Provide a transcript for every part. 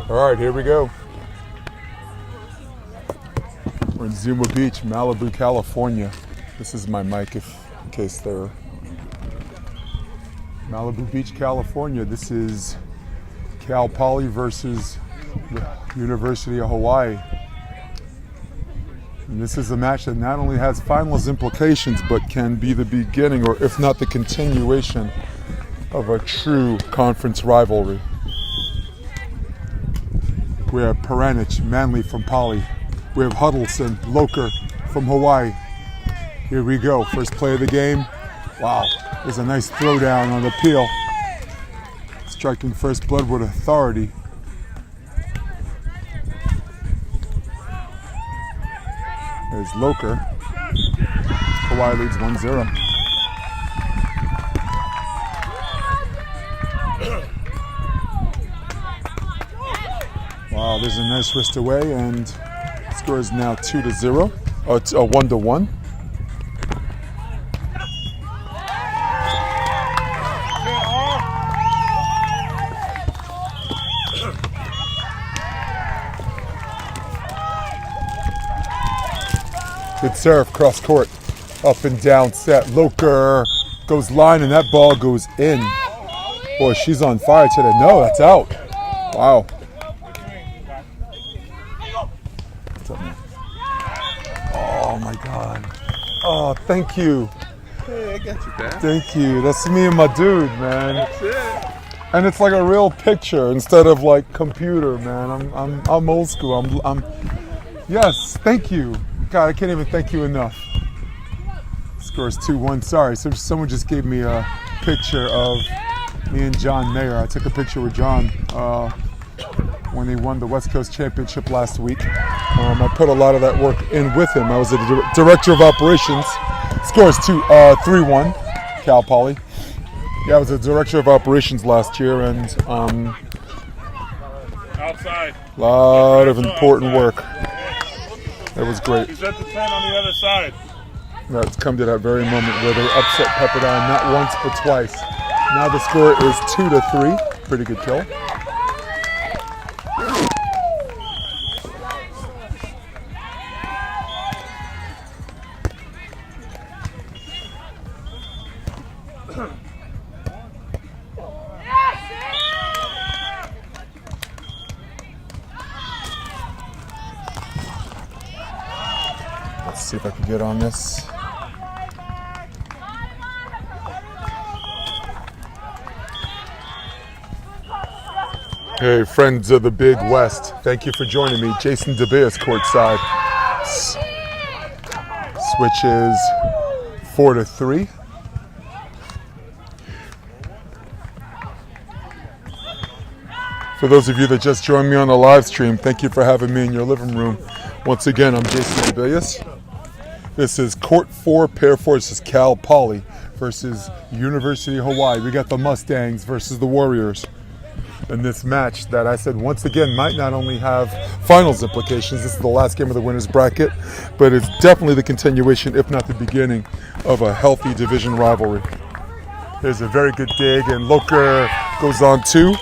All right, here we go. We're in Zuma Beach, Malibu, California. This is my mic in case they're... Malibu Beach, California. This is Cal Poly versus the University of Hawaii. And this is a match that not only has finals implications, but can be the beginning, or if not the continuation, of a true conference rivalry. We have Peranich, Manley from Poly. We have Huddleston, Loker from Hawaii. Here we go, first play of the game. Wow, there's a nice throwdown on the peel. Striking first blood with authority. There's Loker. Hawaii leads 1-0. Wow, there's a nice wrist away, and score is now 2-0. Oh, it's 1-1. Good serve, cross court, up and down set. Loker goes line, and that ball goes in. Boy, she's on fire today. No, that's out. Wow. Oh my God. Oh, thank you. Hey, I got you back. Thank you. That's me and my dude, man. That's it. And it's like a real picture instead of like computer, man. I'm old school. I'm yes, thank you. God, I can't even thank you enough. Score is 2-1. Sorry, so someone just gave me a picture of me and John Mayer. I took a picture with John when he won the West Coast Championship last week. I put a lot of that work in with him. I was the director of operations. Score is 3-1, Cal Poly. Yeah, I was the director of operations last year, and Outside. a lot of important work. That was great. He's at the 10 on the other side. That's come to that very moment where they upset Pepperdine, not once but twice. Now the score is 2-3. Pretty good kill. Let's see if I can get on this. Hey, friends of the Big West, thank you for joining me. Jason DeBeas courtside. Switch is 4-3. For those of you that just joined me on the live stream, thank you for having me in your living room. Once again, I'm Jason DeBeas. This is Court 4, Pair 4. This is Cal Poly versus University of Hawaii. We got the Mustangs versus the Warriors. In this match that I said once again might not only have finals implications, this is the last game of the winner's bracket, but it's definitely the continuation, if not the beginning, of a healthy division rivalry. There's a very good dig, and Loker goes on 2.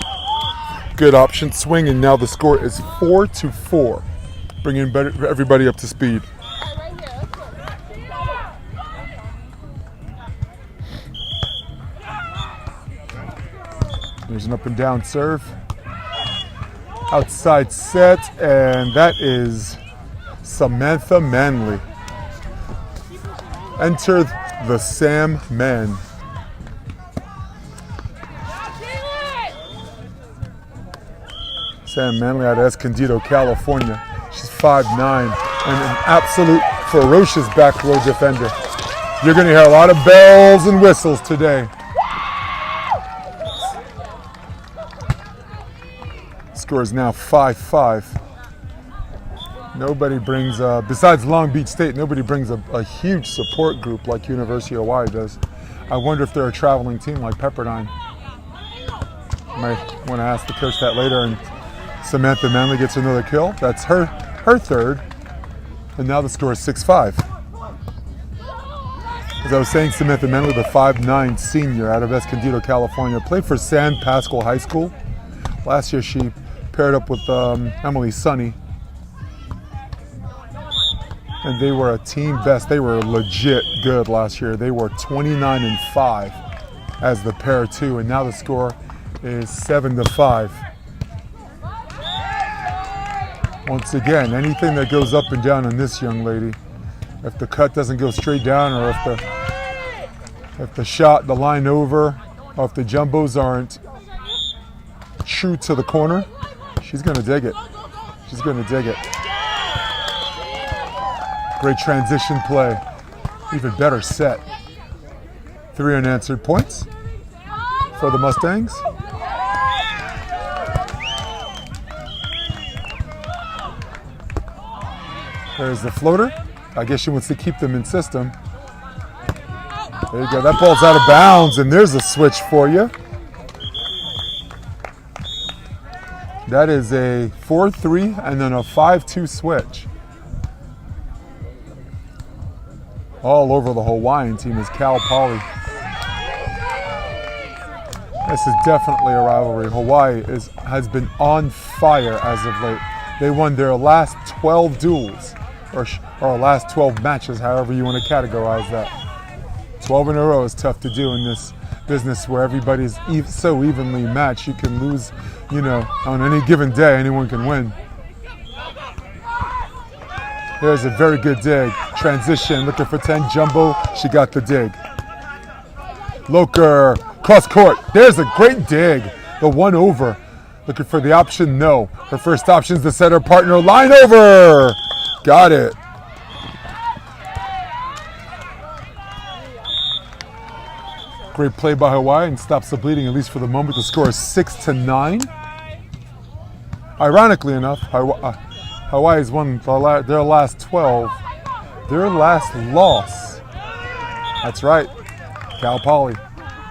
Good option swing, and now the score is 4-4, bringing everybody up to speed. There's an up and down serve. Outside set, and that is Samantha Manley. Enter the Sam Men. Sam Manley out of Escondido, California. She's 5'9", and an absolute ferocious back row defender. You're going to hear a lot of bells and whistles today. Score is now 5-5. Nobody brings, besides Long Beach State, nobody brings a huge support group like University of Hawaii does. I wonder if they're a traveling team like Pepperdine. Might want to ask the coach that later. And Samantha Manley gets another kill. That's her third. And now the score is 6-5. As I was saying, Samantha Manley, the 5'9" senior out of Escondido, California, played for San Pasqual High School. Last year she paired up with Emily Sunny. And they were a team best. They were legit good last year. They were 29-5 as the pair too, and now the score is 7-5. Once again, anything that goes up and down on this young lady, if the cut doesn't go straight down, or if the shot, the line over, or if the jumbos aren't true to the corner, she's gonna dig it. She's gonna dig it. Great transition play. Even better set. 3 unanswered points for the Mustangs. There's the floater. I guess she wants to keep them in system. There you go. That ball's out of bounds, and there's a switch for you. That is a 4-3 and then a 5-2 switch. All over the Hawaiian team is Cal Poly. This is definitely a rivalry. Hawaii has been on fire as of late. They won their last 12 duels, or last 12 matches, however you want to categorize that. 12 in a row is tough to do in this business where everybody's so evenly matched. You can lose, on any given day, anyone can win. There's a very good dig. Transition, looking for 10. Jumbo, she got the dig. Loker, cross court. There's a great dig. The 1 over. Looking for the option, no. Her first option is the setter partner. Line over. Got it. Great play by Hawaii and stops the bleeding, at least for the moment. The score is 6-9. Ironically enough, Hawaii's won their last 12. Their last loss. That's right. Cal Poly.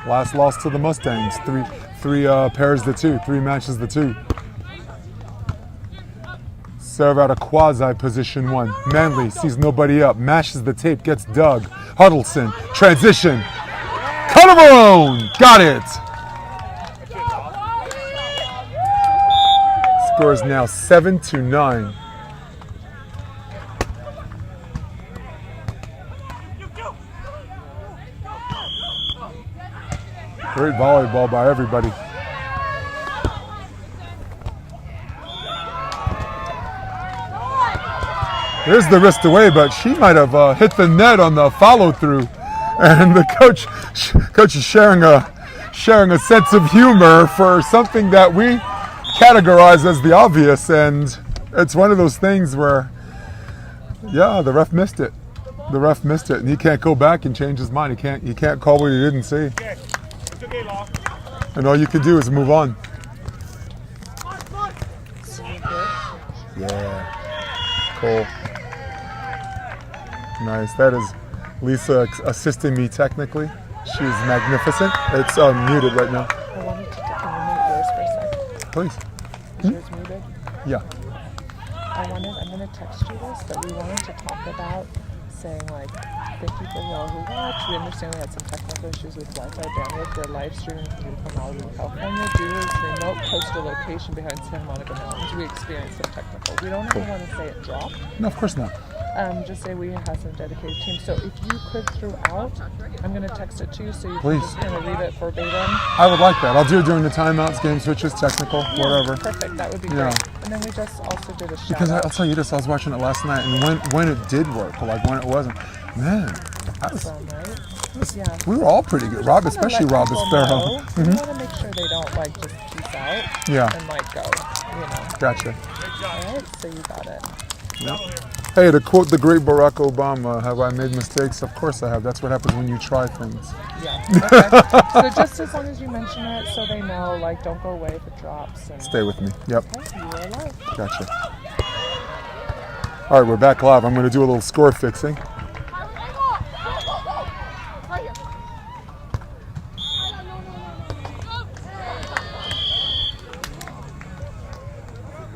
Last loss to the Mustangs. Three pairs to 2. 3 matches to 2. Serve out of quasi position 1. Manley sees nobody up. Mashes the tape. Gets dug. Huddleston. Transition. Cut of her own. Got it. Score is now 7-9. Great volleyball by everybody. There's the wrist away, but she might have hit the net on the follow through. And the coach is sharing a sense of humor for something that we categorize as the obvious, and it's one of those things where, yeah, the ref missed it. The ref missed it, and he can't go back and change his mind. He can't call what he didn't see. And all you can do is move on. Yeah. Cool. Nice. That is Lisa assisting me technically. She's magnificent. It's muted right now. I wanted to mute yours for a second. Please. Is yours muted? Yeah. I'm going to text you this, but we wanted to talk about saying, like, thank you for all who watched. We understand we had some technical issues with Wi-Fi bandwidth. We're live streaming from Malibu, California. Due to its remote coastal location behind Santa Monica Mountains, we experienced some technical. We don't ever want to say it dropped. No, of course not. Just say we have some dedicated team. So if you could throughout, I'm going to text it to you so you Please. can just kind of read it verbatim. I would like that. I'll do it during the timeouts, game switches, technical, whatever. Perfect. That would be Yeah. great. And then we just also did a shout Because out. I'll tell you this, I was watching it last night, and when it did work, like when it wasn't, man, Right? Yeah. we were all pretty good. Rob, especially Rob is fair. We want to make sure they don't like just peace out Yeah. and like go, Gotcha. All right, so you got it. Yep. Hey, to quote the great Barack Obama, have I made mistakes? Of course I have. That's what happens when you try things. Yeah. Okay. So just as long as you mention it so they know, like, don't go away if it drops. And Stay with me. Yep. okay, you are live. Gotcha. All right, we're back live. I'm going to do a little score fixing.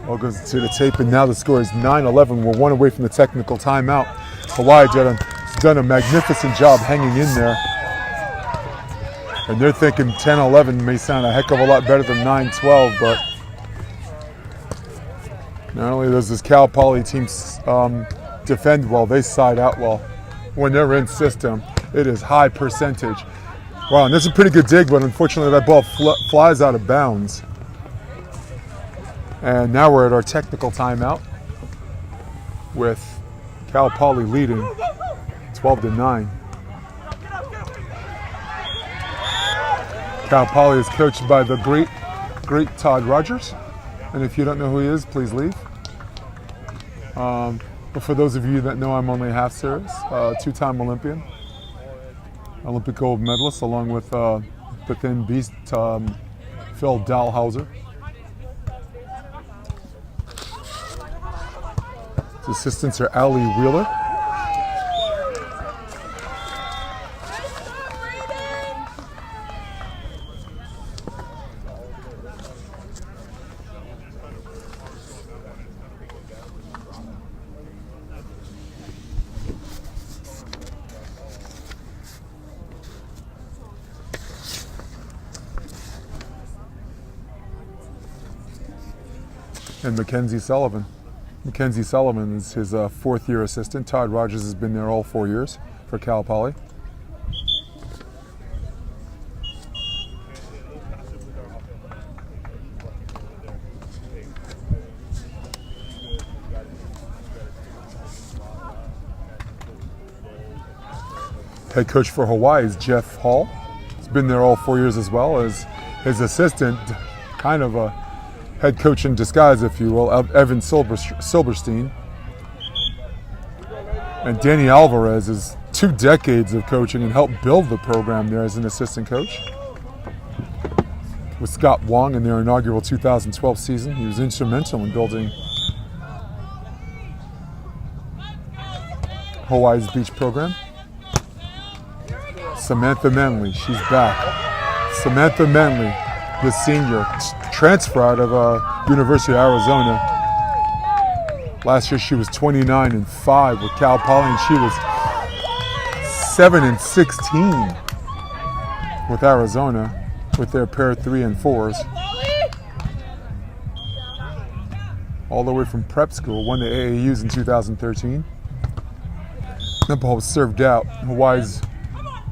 All goes to the tape, and now the score is 9-11. We're 1 away from the technical timeout. Hawaii has done a magnificent job hanging in there. And they're thinking 10-11 may sound a heck of a lot better than 9-12, but Not only does this Cal Poly team defend well, they side out well. When they're in system, it is high percentage. Wow, and this is a pretty good dig, but unfortunately that ball flies out of bounds. And now we're at our technical timeout with Cal Poly leading 12-9. Cal Poly is coached by the great Todd Rogers. And if you don't know who he is, please leave. But for those of you that know, I'm only half serious. Two-time Olympian, Olympic gold medalist, along with the thin beast, Phil Dalhausser. His assistants are Ali Wheeler, and Mackenzie Sullivan. Mackenzie Sullivan is his fourth-year assistant. Todd Rogers has been there all 4 years for Cal Poly. Head coach for Hawaii is Jeff Hall. He's been there all 4 years as well as his assistant, kind of a head coach in disguise, if you will, Evan Silberstein. And Danny Alvarez is 2 decades of coaching and helped build the program there as an assistant coach. With Scott Wong in their inaugural 2012 season, he was instrumental in building Hawaii's beach program. Samantha Manley, she's back. Samantha Manley, the senior, transfer out of University of Arizona. Last year she was 29-5 with Cal Poly, and she was 7-16 with Arizona with their pair 3 and 4s. All the way from prep school, won the AAUs in 2013. That ball was served out. Hawaii's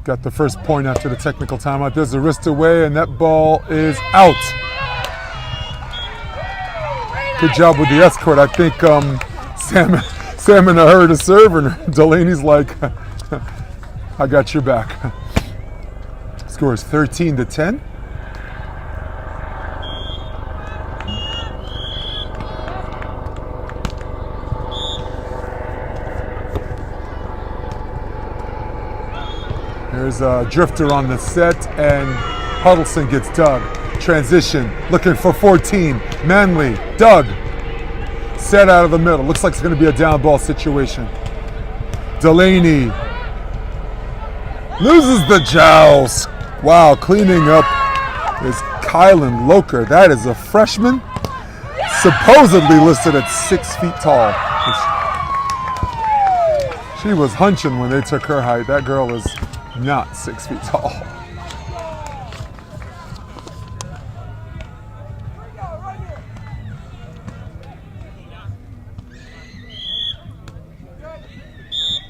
got the first point after the technical timeout. There's a wrist away, and that ball is out. Good job with the escort. I think Sam in a hurry to serve, and Delaney's like, I got your back. Score is 13-10. There's a drifter on the set, and Huddleston gets dug. Transition, looking for 14. Manley, dug. Set out of the middle. Looks like it's going to be a down ball situation. Delaney loses the joust. Wow, cleaning up is Kylan Loker. That is a freshman, supposedly listed at 6 feet tall. She was hunching when they took her height. That girl is not 6 feet tall.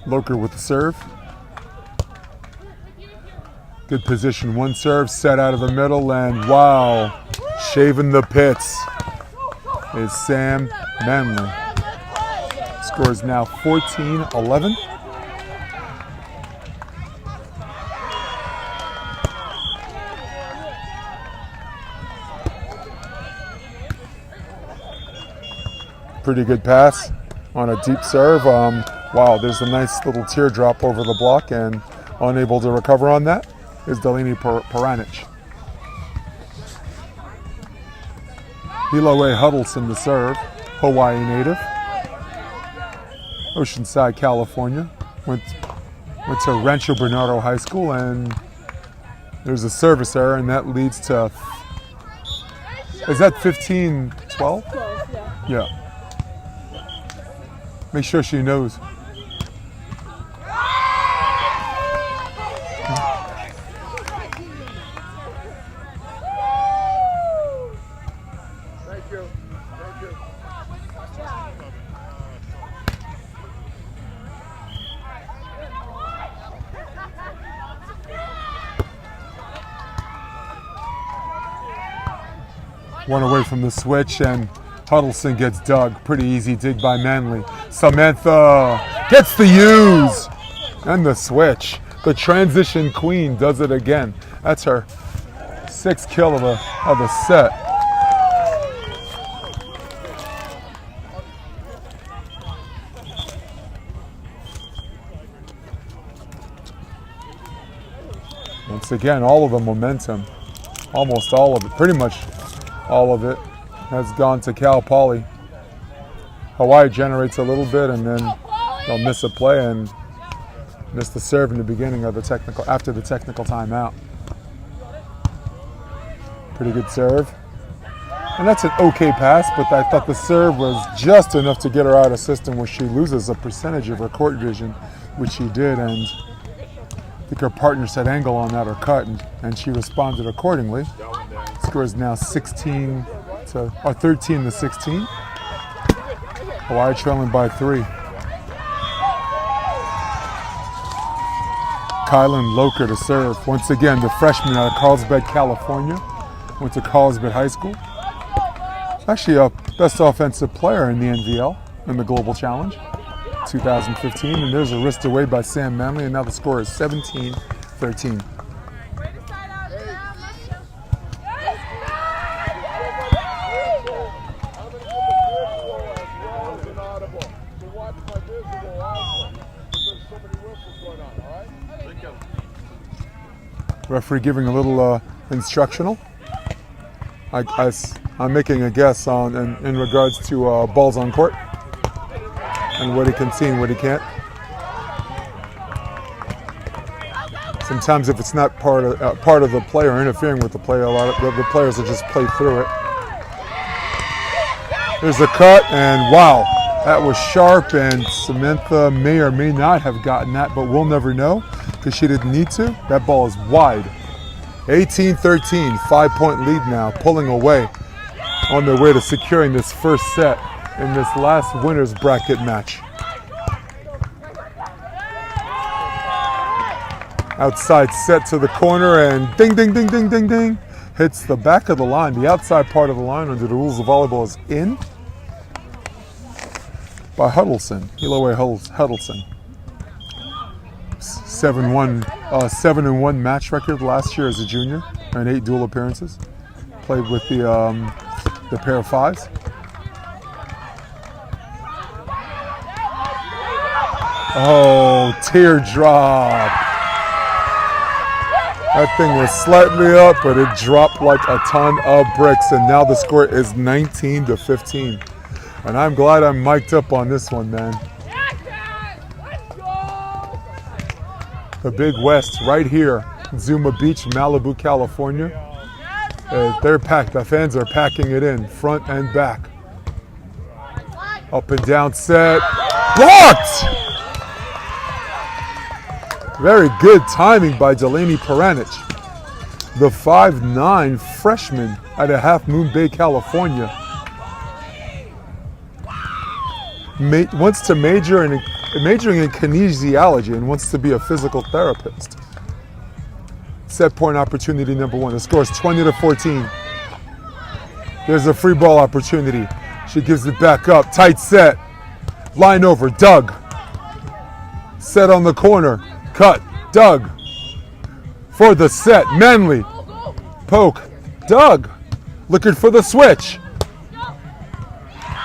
Loker with the serve. Good position, one serve, set out of the middle, and wow, shaving the pits is Sam Manley. Score is now 14-11. Pretty good pass on a deep serve. Wow, there's a nice little teardrop over the block, and unable to recover on that is Delaney Paranich. Hiloe Huddleston to serve, Hawaii native. Oceanside, California. Went to Rancho Bernardo High School, and there's a service error, and that leads to, is that 15-12? Yeah. Make sure she knows. One away from the switch, and Huddleston gets dug. Pretty easy dig by Manley. Samantha gets the use and the switch. The transition queen does it again. That's her 6th kill of the set. Once again, all of the momentum, almost all of it, pretty much all of it, has gone to Cal Poly. Hawaii generates a little bit, and then they'll miss a play and miss the serve in the beginning of the technical, after the technical timeout. Pretty good serve. And that's an okay pass, but I thought the serve was just enough to get her out of system where she loses a percentage of her court vision, which she did, and I think her partner set angle on that or cut, and she responded accordingly. Score is now 13 to 16. Hawaii trailing by 3. Kylan Loker to serve. Once again, the freshman out of Carlsbad, California. Went to Carlsbad High School. Actually a best offensive player in the NVL in the Global Challenge 2015. And there's a wrist away by Sam Manley, and now the score is 17-13. Referee giving a little instructional. I'm making a guess on in regards to balls on court and what he can see and what he can't. Sometimes if it's not part of the play or interfering with the play, a lot of the players will just play through it. There's a cut, and wow, that was sharp, and Samantha may or may not have gotten that, but we'll never know because she didn't need to. That ball is wide. 18-13, 5-point lead now, pulling away on their way to securing this first set in this last winner's bracket match. Outside set to the corner, and ding, ding, ding, ding, ding, ding. Hits the back of the line. The outside part of the line under the rules of volleyball is in by Huddleston, Eloy Huddleston. 7-1 match record last year as a junior, and 8 dual appearances. Played with the pair of 5s. Oh, teardrop. That thing was slightly up, but it dropped like a ton of bricks, and now the score is 19-15. And I'm glad I'm mic'd up on this one, man. The Big West right here, Zuma Beach, Malibu, California. They're packed. The fans are packing it in, front and back. Up and down set. Blocked! Very good timing by Delaney Peranich. The 5'9" freshman out of Half Moon Bay, California. Wants to majoring in kinesiology and wants to be a physical therapist. Set point opportunity number 1. The score is 20-14. There's a free ball opportunity. She gives it back up. Tight set. Line over. Doug. Set on the corner. Cut. Doug. For the set. Manley. Poke. Doug. Looking for the switch.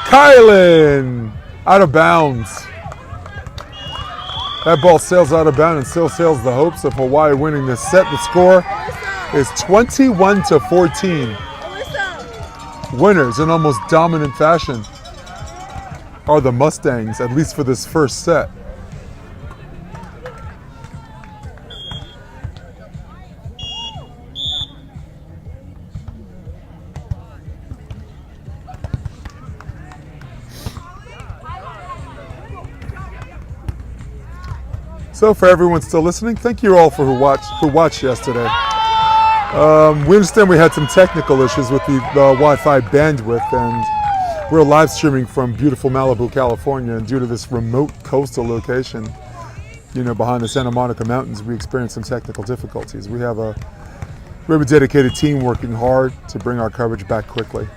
Kylan. Out of bounds. That ball sails out of bounds and still sails the hopes of Hawaii winning this set. The score is 21-14. Winners in almost dominant fashion are the Mustangs, at least for this first set. So for everyone still listening, thank you all for who watched yesterday. We understand we had some technical issues with the Wi-Fi bandwidth, and we're live streaming from beautiful Malibu, California, and due to this remote coastal location, behind the Santa Monica Mountains, we experienced some technical difficulties. We have a We have a dedicated team working hard to bring our coverage back quickly.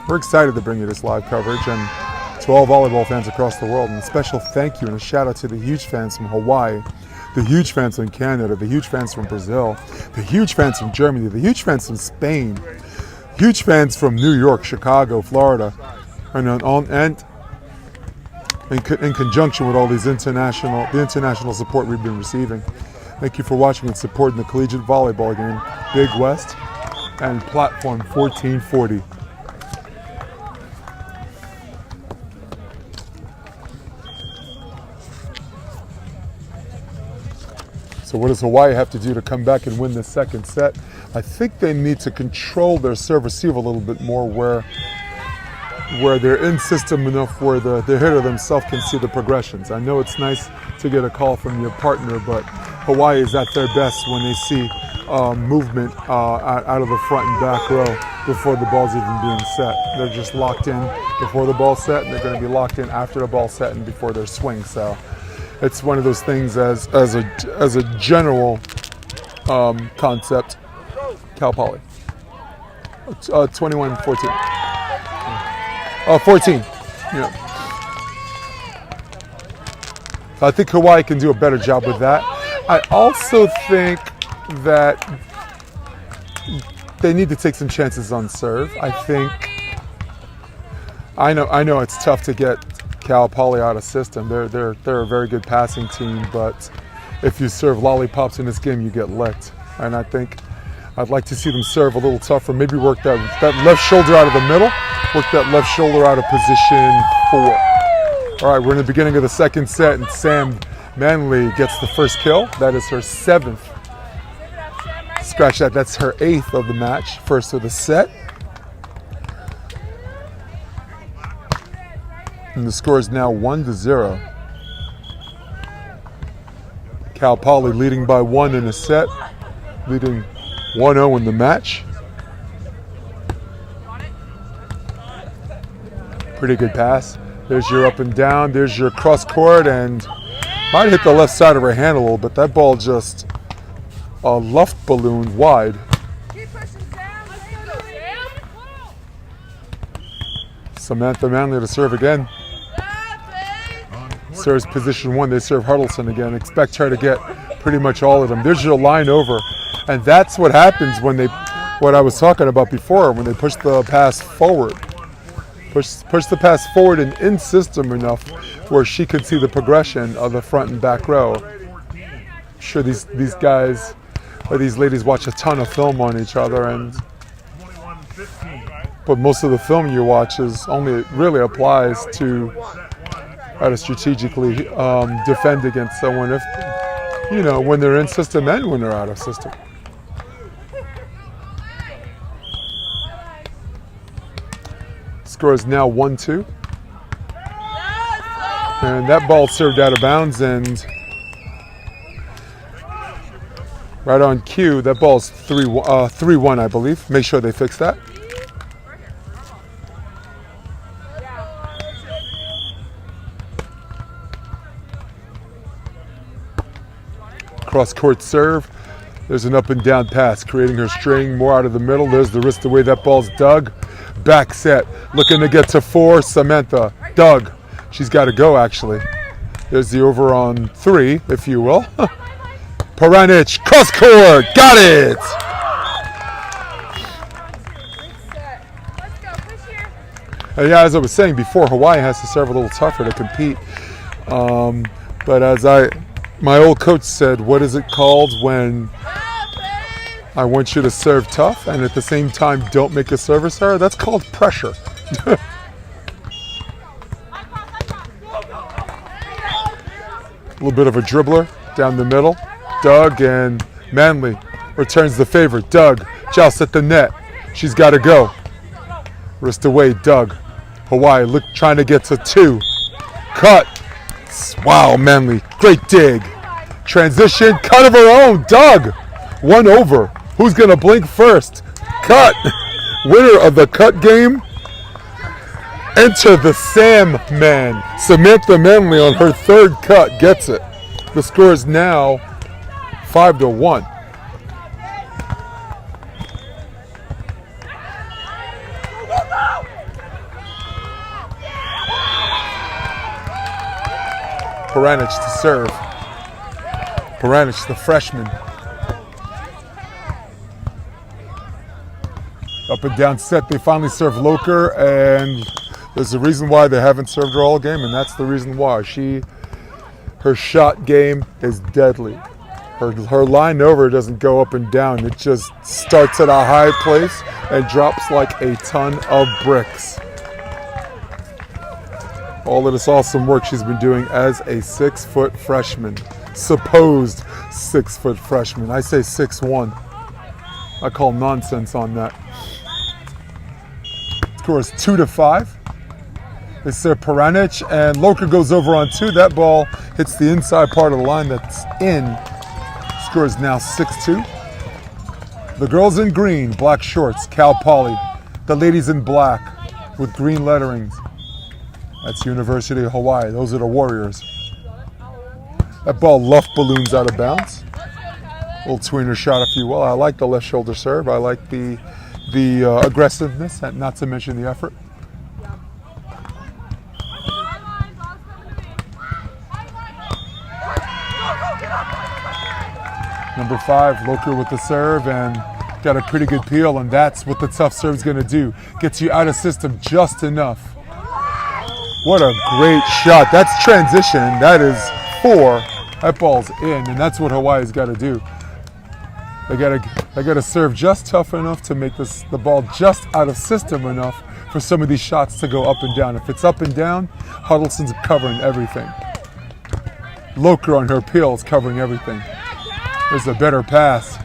We're excited to bring you this live coverage, and to all volleyball fans across the world, and a special thank you and a shout out to the huge fans from Hawaii, the huge fans from Canada, the huge fans from Brazil, the huge fans from Germany, the huge fans from Spain, huge fans from New York, Chicago, Florida, and in conjunction with all these international support we've been receiving. Thank you for watching and supporting the collegiate volleyball game, Big West and Platform 1440. So what does Hawaii have to do to come back and win the second set? I think they need to control their serve-receive a little bit more, where they're in system enough where the hitter themselves can see the progressions. I know it's nice to get a call from your partner, but Hawaii is at their best when they see movement out of the front and back row before the ball's even being set. They're just locked in before the ball's set, and they're going to be locked in after the ball's set and before their swing. So it's one of those things as a general concept. Cal Poly. 21-14. 14. Yeah. I think Hawaii can do a better job with that. I also think that they need to take some chances on serve. I know it's tough to get Cal Poly out of system. They're a very good passing team, but if you serve lollipops in this game, you get licked. And I think I'd like to see them serve a little tougher. Maybe work that left shoulder out of the middle. Work that left shoulder out of position 4. All right, we're in the beginning of the second set, and Sam Manley gets the first kill. That is her 7th. Scratch that. That's her 8th of the match. First of the set. And the score is now 1-0. Cal Poly leading by 1 in a set, leading 1-0 in the match. Pretty good pass. There's your up and down. There's your cross court, and might hit the left side of her hand a little bit. That ball just luft ballooned wide. Samantha Manley to serve again. Serves position 1. They serve Huddleston again. Expect her to get pretty much all of them. There's your line over. And that's what happens when what I was talking about before, when they push the pass forward. Push the pass forward and in system enough where she can see the progression of the front and back row. I'm sure these guys or these ladies watch a ton of film on each other, but most of the film you watch really applies to how to strategically defend against someone when they're in system and when they're out of system. Score is now 1-2. And that ball served out of bounds, and right on cue, that ball's 3-1, I believe. Make sure they fix that. Cross court serve. There's an up and down pass, creating her string more out of the middle. There's the wrist away. That ball's dug. Back set, looking to get to 4. Samantha, dug. She's got to go, actually. There's the over on 3, if you will. Peranich, cross court, got it! And yeah, as I was saying before, Hawaii has to serve a little tougher to compete. But as my old coach said, what is it called when I want you to serve tough and at the same time don't make a service error? That's called pressure. A little bit of a dribbler down the middle. Doug, and Manley returns the favor. Doug, joust at the net. She's got to go. Wrist away, Doug. Hawaii trying to get to 2. Cut. Wow, Manley. Great dig. Transition. Cut of her own. Doug. 1 over. Who's going to blink first? Cut. Winner of the cut game. Enter the Sam Man. Samantha Manley on her 3rd cut gets it. The score is now 5-1. Peranich to serve. Peranich, the freshman. Up and down set, they finally serve Loker, and there's a reason why they haven't served her all game, and that's the reason why. Her shot game is deadly. Her line over doesn't go up and down. It just starts at a high place and drops like a ton of bricks. All of this awesome work she's been doing as a 6-foot freshman. Supposed 6-foot freshman. I say 6'1". I call nonsense on that. Score is 2-5. They serve Peranich, and Loker goes over on 2. That ball hits the inside part of the line that's in. Score is now 6-2. The girls in green, black shorts, Cal Poly. The ladies in black with green letterings. That's University of Hawaii. Those are the Warriors. That ball luff balloons out of bounds. Little tweener shot, if you will. I like the left shoulder serve. I like the aggressiveness, not to mention the effort. Number 5, Loker with the serve, and got a pretty good peel, and that's what the tough serve's going to do. Gets you out of system just enough. What a great shot. That's transition. That is 4. That ball's in, and that's what Hawaii's got to do. They got to serve just tough enough to make the ball just out of system enough for some of these shots to go up and down. If it's up and down, Huddleston's covering everything. Loker on her peel is covering everything. There's a better pass.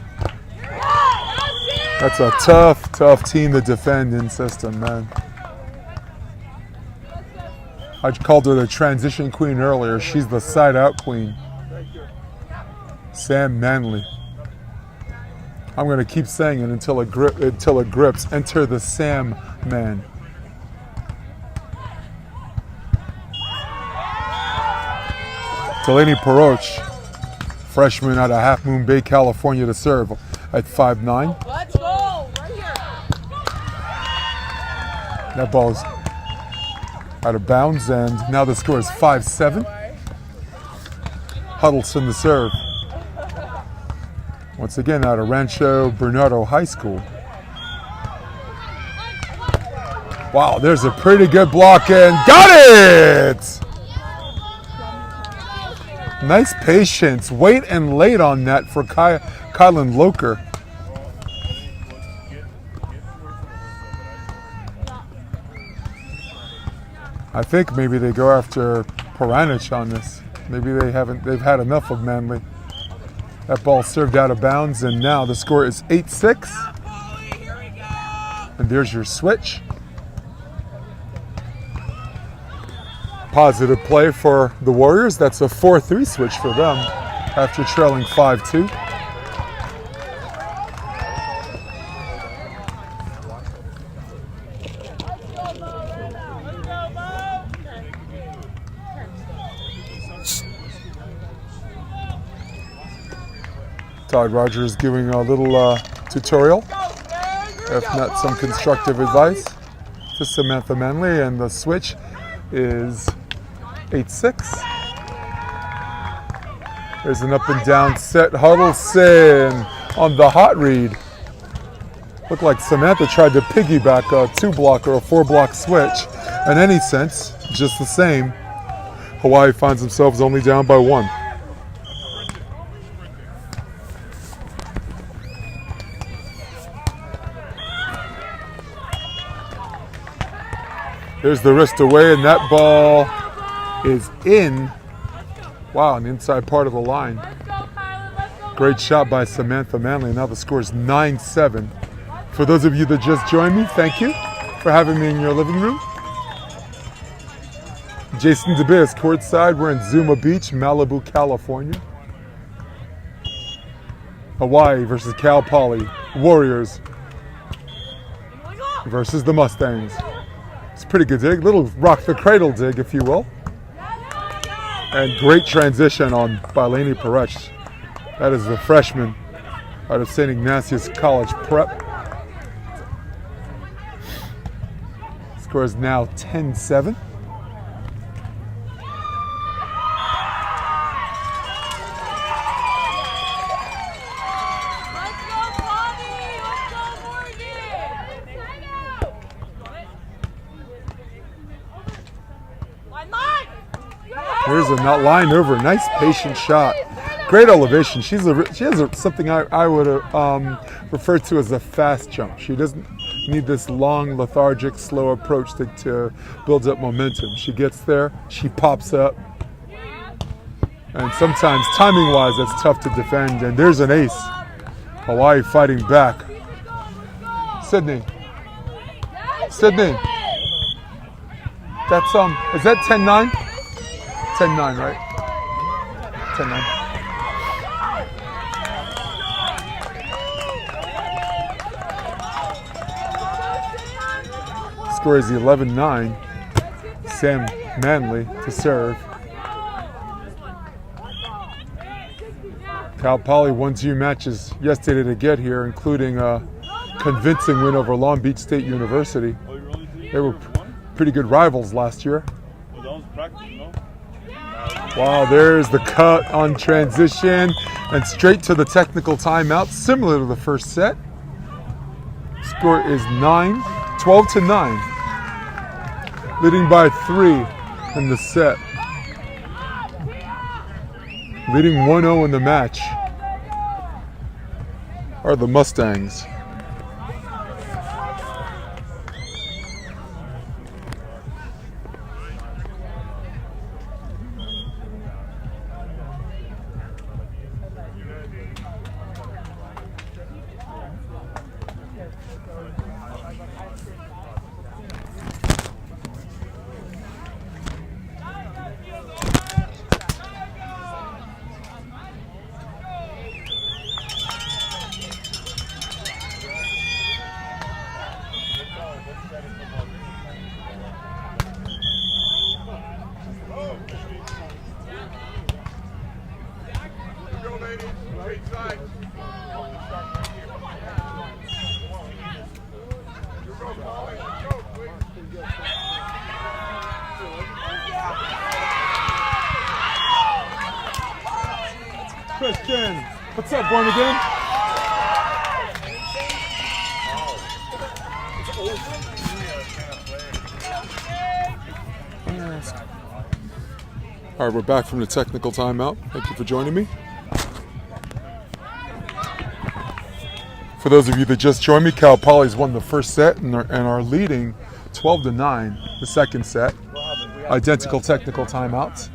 That's a tough team to defend in system, man. I called her the transition queen earlier. She's the side out queen. Sam Manley. I'm going to keep saying it until it grips. Enter the Sam man. Delaney Peroch, freshman out of Half Moon Bay, California, to serve at 5'9". Let's go! Right here! That ball's out of bounds, and now the score is 5-7. Huddleston to serve. Once again, out of Rancho Bernardo High School. Wow, there's a pretty good block, and got it! Nice patience. Wait and late on that for Kylan Loker. I think maybe they go after Peranich on this. Maybe they've had enough of Manley. That ball served out of bounds, and now the score is 8-6. And there's your switch. Positive play for the Warriors. That's a 4-3 switch for them after trailing 5-2. Todd Rogers giving a little tutorial, if not some constructive advice, to Samantha Manley, and the switch is 8-6. There's an up and down set. Huddleston on the hot read. Looked like Samantha tried to piggyback a 2-block or a 4-block switch. In any sense, just the same. Hawaii finds themselves only down by 1. There's the wrist away, and that ball is in. Wow, on the inside part of the line. Great shot by Samantha Manley. Now the score is 9-7. For those of you that just joined me, thank you for having me in your living room. Jason DeBiss, courtside. We're in Zuma Beach, Malibu, California. Hawaii versus Cal Poly. Warriors versus the Mustangs. It's a pretty good dig. Little rock the cradle dig, if you will. And great transition by Delaney Peroch. That is the freshman out of St. Ignatius College Prep. Score is now 10-7. There's a line over. Nice patient shot. Great elevation. She has something I would refer to as a fast jump. She doesn't need this long, lethargic, slow approach to build up momentum. She gets there, she pops up, and sometimes timing-wise, that's tough to defend. And there's an ace. Hawaii fighting back. Sydney. That's is that 10-9? 10-9, right? 10-9. Score is 11-9. Sam Manley to serve. Cal Poly won 2 matches yesterday to get here, including a convincing win over Long Beach State University. They were pretty good rivals last year. Wow, there's the cut on transition and straight to the technical timeout, similar to the first set. Score is 12-9. Leading by 3 in the set. Leading 1-0 in the match are the Mustangs. Christian, what's up, born again? All right, we're back from the technical timeout. Thank you for joining me. For those of you that just joined me, Cal Poly's won the first set and are leading 12-9 the second set. Identical technical timeouts.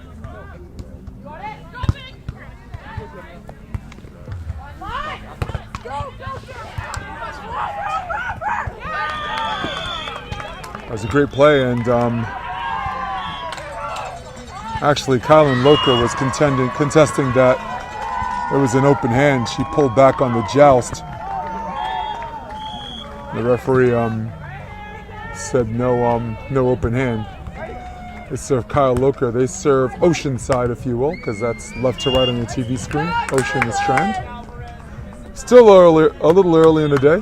That was a great play, and actually Kylan Locher was contesting that it was an open hand. She pulled back on the joust. The referee said no open hand. They serve Kyle Locher. They serve Oceanside, if you will, because that's left to right on your TV screen. Ocean is Strand. Still early, a little early in the day.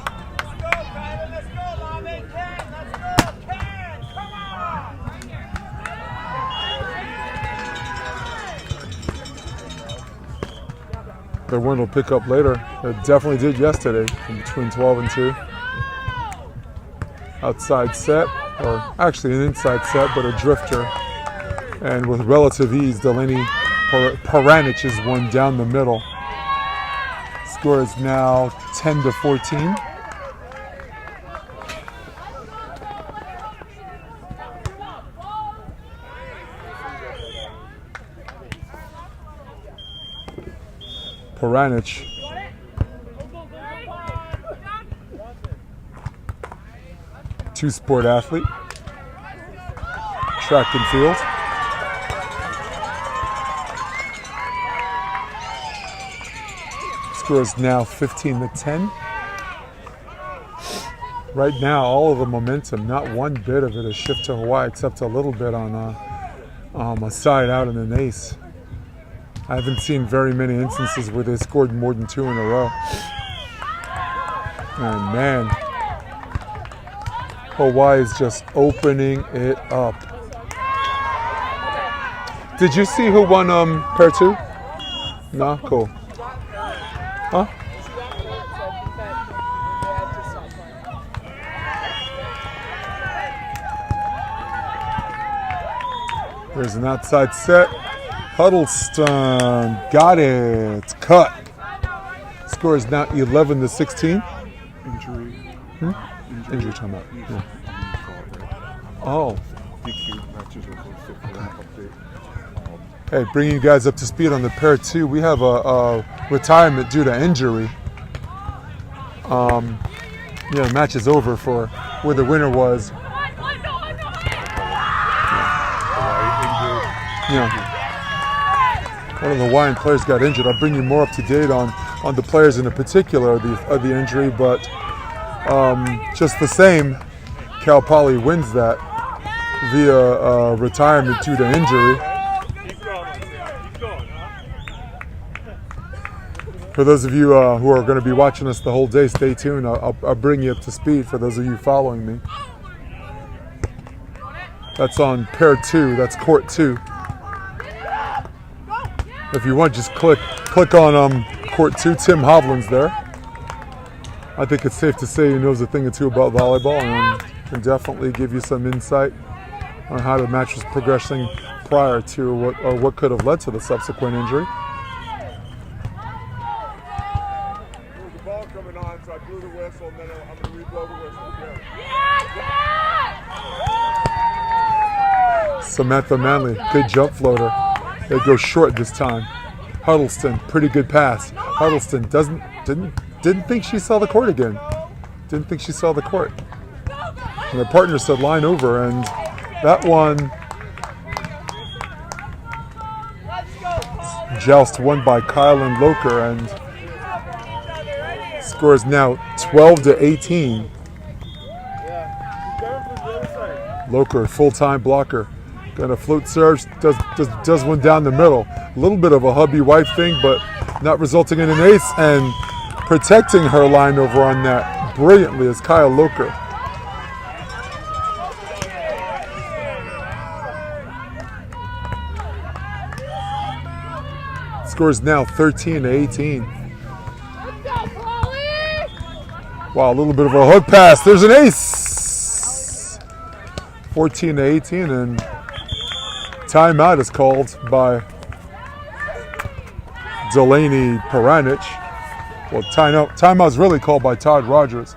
The wind will pick up later. It definitely did yesterday, between 12 and 2. Outside set, or actually an inside set, but a drifter. And with relative ease, Delaney Paranich is one down the middle. Score is now 10-14. Paranich. Two-sport athlete. Track and field. Score is now 15-10. Right now, all of the momentum, not one bit of it, is shift to Hawaii, except a little bit on a side out and an ace. I haven't seen very many instances where they scored more than 2 in a row. And man, Hawaii is just opening it up. Did you see who won pair 2? No? Cool. Huh? There's an outside set. Huddleston got it. Cut. Score is now 11-16. Injury. Injury timeout. Yeah. Oh. Hey, bringing you guys up to speed on the pair two. We have a retirement due to injury. The match is over for where the winner was. One of the Hawaiian players got injured. I'll bring you more up to date on the players in particular of the injury, but just the same, Cal Poly wins that via retirement due to injury. For those of you who are going to be watching us the whole day, stay tuned. I'll bring you up to speed for those of you following me. That's on pair two. That's court two. If you want, just click on court two. Tim Hovland's there. I think it's safe to say he knows a thing or two about volleyball and can definitely give you some insight on how the match was progressing prior to what could have led to the subsequent injury. So I blew the whistle, and then I'm going to re-blow the whistle. Samantha Manley, good jump floater. They go short this time. Huddleston, pretty good pass. Huddleston didn't think she saw the court again. Didn't think she saw the court. And her partner said line over, and that one joust won by Kylan Loker, and score is now 12-18. Loker, full-time blocker. Gonna float serves, does one down the middle. A little bit of a hubby-wife thing, but not resulting in an ace, and protecting her line over on that brilliantly is Kyle Loker. Score is now 13-18. Wow, a little bit of a hook pass. There's an ace. 14-18, and timeout is called by Delaney Peranich. Well, timeout is really called by Todd Rogers.